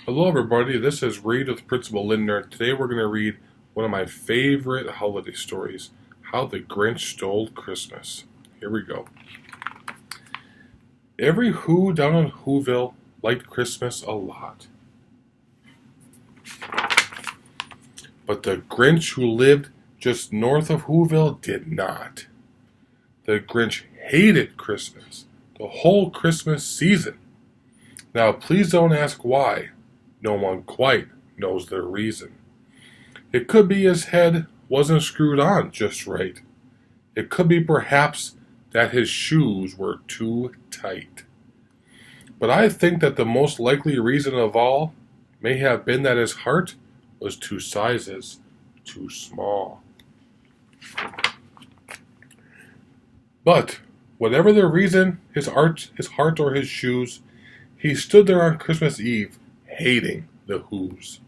Hello, everybody. This is Read with Principal Lindner. Today we're going to read one of my favorite holiday stories, How the Grinch Stole Christmas. Here we go. Every Who down in Whoville liked Christmas a lot. But the Grinch who lived just north of Whoville did not. The Grinch hated Christmas, the whole Christmas season. Now, please don't ask why. No one quite knows the reason. It could be his head wasn't screwed on just right. It could be perhaps that his shoes were too tight. But I think that the most likely reason of all may have been that his heart was 2 sizes too small. But whatever the reason, his heart or his shoes, he stood there on Christmas Eve, hating the Whos,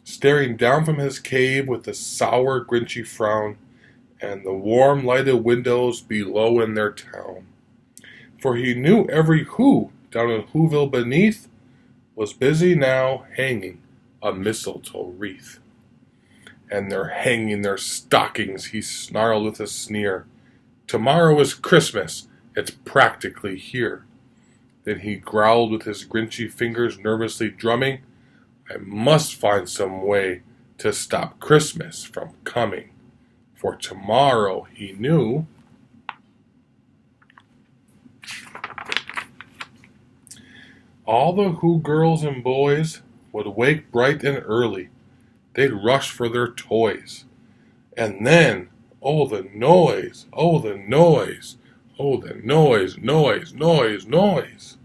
staring down from his cave with a sour, grinchy frown, and the warm, lighted windows below in their town. For he knew every Who down in Whoville beneath was busy now hanging a mistletoe wreath. And they're hanging their stockings, he snarled with a sneer. Tomorrow is Christmas, it's practically here. Then he growled with his grinchy fingers nervously drumming, I must find some way to stop Christmas from coming. For tomorrow, he knew, all the Who girls and boys would wake bright and early. They'd rush for their toys. And then, oh the noise, oh the noise, oh the noise, noise, noise, noise.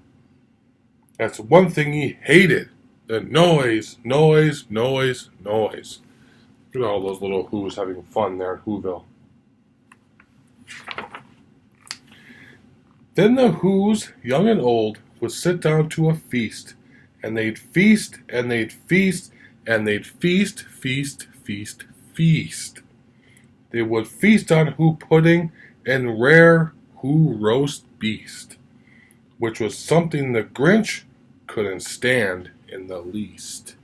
That's one thing he hated. The noise, noise, noise, noise. Look at all those little Who's having fun there at Whoville. Then the Who's, young and old, would sit down to a feast. And they'd feast, and they'd feast, and they'd feast, feast, feast, feast. They would feast on Who pudding and rare Who roast beast, which was something the Grinch couldn't stand in the least.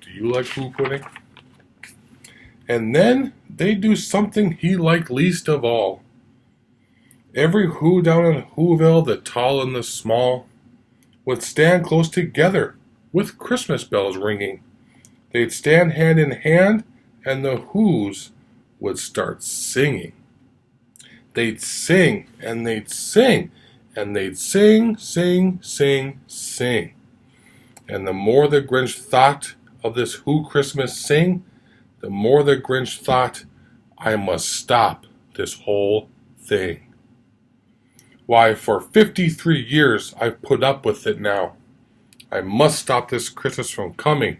Do you like Who pudding? And then they do something he liked least of all. Every Who down in Whoville, the tall and the small, would stand close together with Christmas bells ringing. They'd stand hand in hand, and the Who's would start singing. They'd sing, and they'd sing, and they'd sing, sing, sing, sing. And the more the Grinch thought of this Who Christmas sing, the more the Grinch thought, I must stop this whole thing. Why, for 53 years I've put up with it now. I must stop this Christmas from coming.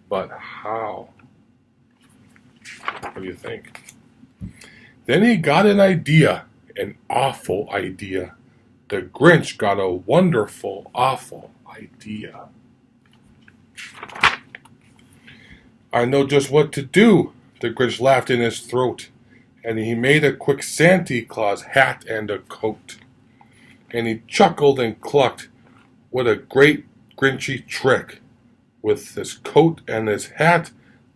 But how? What do you think? Then he got an idea, an awful idea. The Grinch got a wonderful, awful idea. I know just what to do, the Grinch laughed in his throat, and he made a quick Santa Claus hat and a coat. And he chuckled and clucked, what a great Grinchy trick. With this coat and this hat,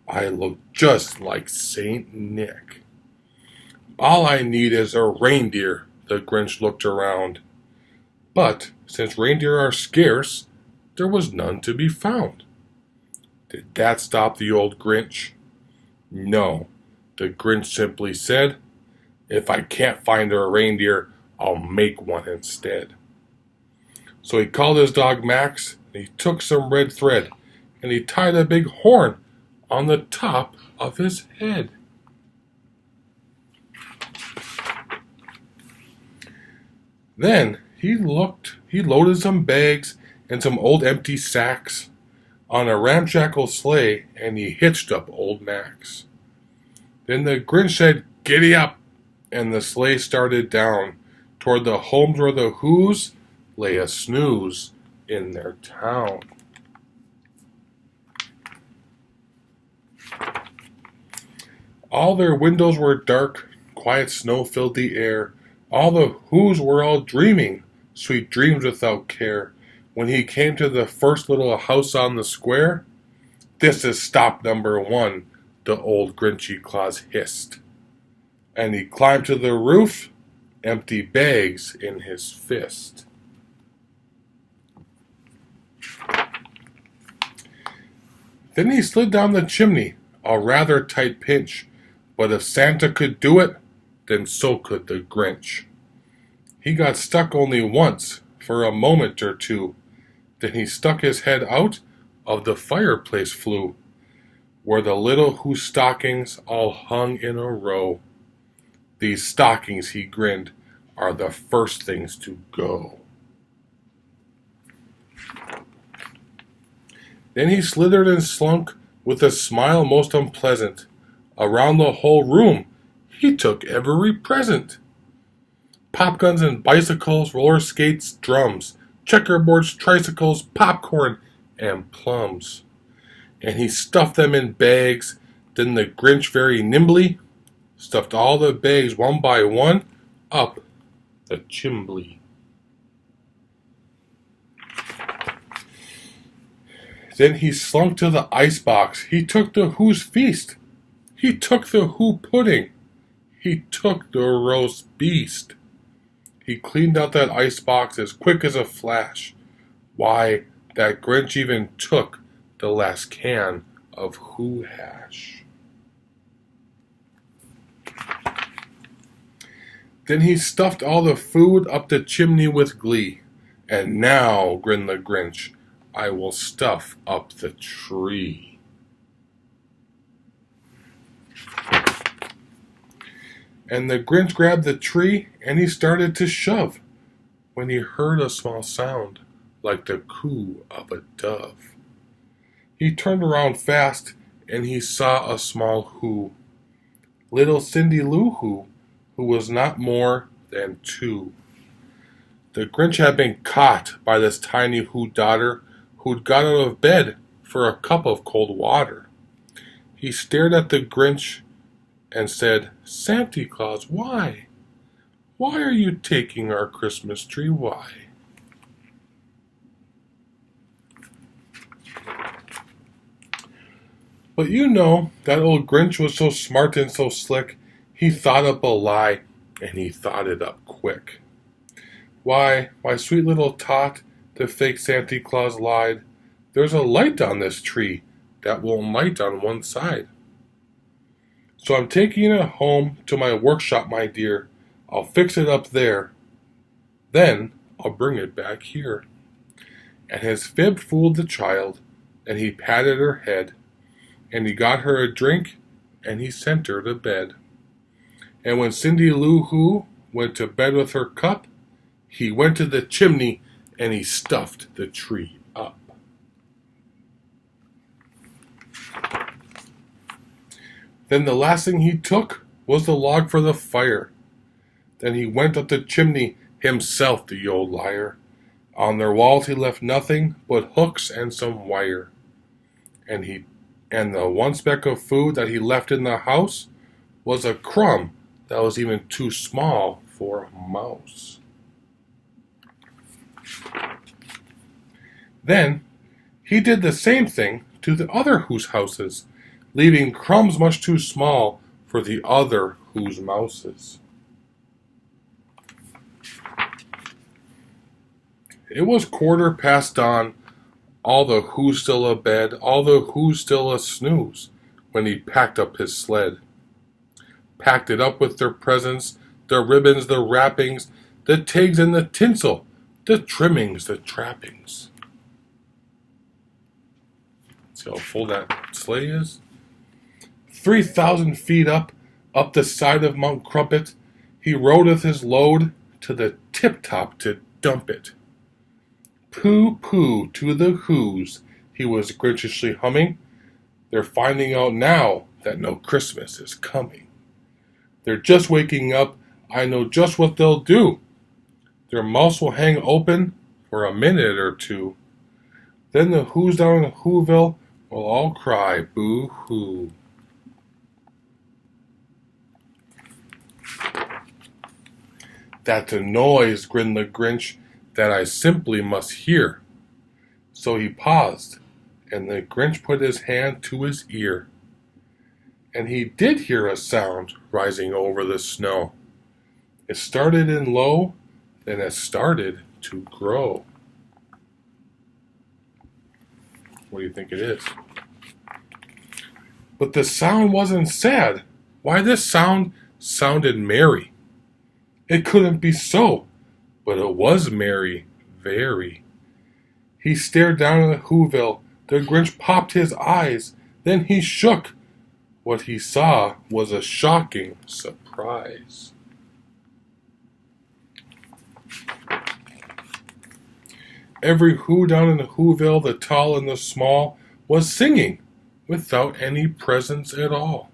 I look just like Saint Nick. All I need is a reindeer, the Grinch looked around. But since reindeer are scarce, there was none to be found. Did that stop the old Grinch? No, the Grinch simply said, if I can't find a reindeer, I'll make one instead. So he called his dog Max, and he took some red thread, and he tied a big horn on the top of his head. Then he loaded some bags and some old empty sacks on a ramshackle sleigh, and he hitched up old Max. Then the Grinch said, giddy up, and the sleigh started down toward the homes where the Who's lay a snooze in their town. All their windows were dark, quiet snow filled the air. All the Who's were all dreaming, sweet dreams without care. When he came to the first little house on the square, "This is stop number 1," the old Grinchy Claus hissed. And he climbed to the roof, empty bags in his fist. Then he slid down the chimney, a rather tight pinch, but if Santa could do it, then so could the Grinch. He got stuck only once, for a moment or two. Then he stuck his head out of the fireplace flue, where the little Who stockings all hung in a row. "These stockings," he grinned, "are the first things to go." Then he slithered and slunk, with a smile most unpleasant. Around the whole room he took every present. Popguns and bicycles, roller skates, drums, checkerboards, tricycles, popcorn, and plums. And he stuffed them in bags. Then the Grinch very nimbly stuffed all the bags one by one up the chimbley. Then he slunk to the icebox. He took the Who's feast. He took the Who pudding. He took the roast beast. He cleaned out that icebox as quick as a flash. Why, that Grinch even took the last can of Who hash. Then he stuffed all the food up the chimney with glee. "And now," grinned the Grinch, "I will stuff up the tree." And the Grinch grabbed the tree and he started to shove, when he heard a small sound like the coo of a dove. He turned around fast and he saw a small Who, little Cindy Lou Who was not more than 2. The Grinch had been caught by this tiny Who daughter who'd got out of bed for a cup of cold water. He stared at the Grinch and said, "Santa Claus, why? Why are you taking our Christmas tree? Why?" But you know, that old Grinch was so smart and so slick, he thought up a lie, and he thought it up quick. Why, sweet little tot, the fake Santa Claus lied. "There's a light on this tree that won't light on one side. So I'm taking it home to my workshop, my dear. I'll fix it up there. Then I'll bring it back here." And his fib fooled the child, and he patted her head, and he got her a drink, and he sent her to bed. And when Cindy Lou Who went to bed with her cup, he went to the chimney and he stuffed the tree up. Then the last thing he took was the log for the fire. Then he went up the chimney himself, the old liar. On their walls he left nothing but hooks and some wire. And the one speck of food that he left in the house was a crumb that was even too small for a mouse. Then he did the same thing to the other Who's houses, leaving crumbs much too small for the other Who's mouses. It was 1/4 dawn, all the Who's still abed, all the Who's still a snooze, when he packed up his sled. Packed it up with their presents, the ribbons, the wrappings, the tigs and the tinsel, the trimmings, the trappings. See how full that sleigh is? 3,000 feet up the side of Mount Crumpet, he rode with his load to the tip-top to dump it. "Pooh-pooh to the Who's," he was grinchishly humming. "They're finding out now that no Christmas is coming. They're just waking up, I know just what they'll do. Their mouths will hang open for a minute or two. Then the Who's down in Whoville will all cry boo-hoo." "That's a noise," grinned the Grinch, that I simply must hear." So he paused, and the Grinch put his hand to his ear. And he did hear a sound rising over the snow. It started in low, then it started to grow. What do you think it is? But the sound wasn't sad. Why, this sound sounded merry. It couldn't be so, but it was merry, very. He stared down at Whoville. The Grinch popped his eyes. Then he shook. What he saw was a shocking surprise. Every Who down in Whoville, the tall and the small, was singing without any presents at all.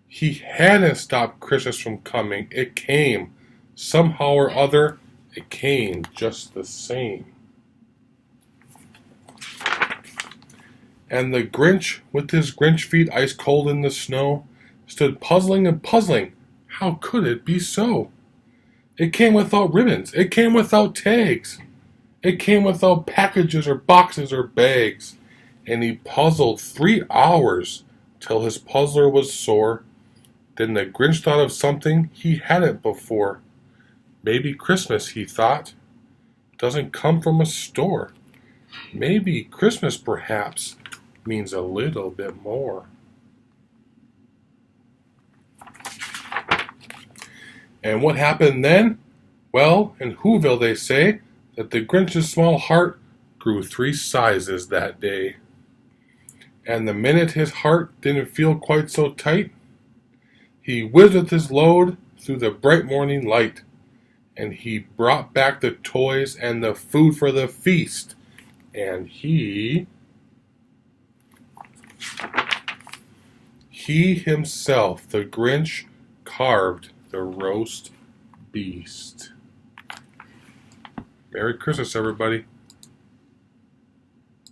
He hadn't stopped Christmas from coming. It came. Somehow or other, it came just the same. And the Grinch, with his Grinch feet ice cold in the snow, stood puzzling and puzzling. How could it be so? It came without ribbons. It came without tags. It came without packages or boxes or bags. And he puzzled 3 hours till his puzzler was sore. Then the Grinch thought of something he hadn't before. Maybe Christmas, he thought, doesn't come from a store. Maybe Christmas, perhaps, means a little bit more. And what happened then? Well, in Whoville they say that the Grinch's small heart grew 3 sizes that day. And the minute his heart didn't feel quite so tight, he whizzed with his load through the bright morning light, and he brought back the toys and the food for the feast, and he himself, the Grinch, carved the roast beast. Merry Christmas, everybody.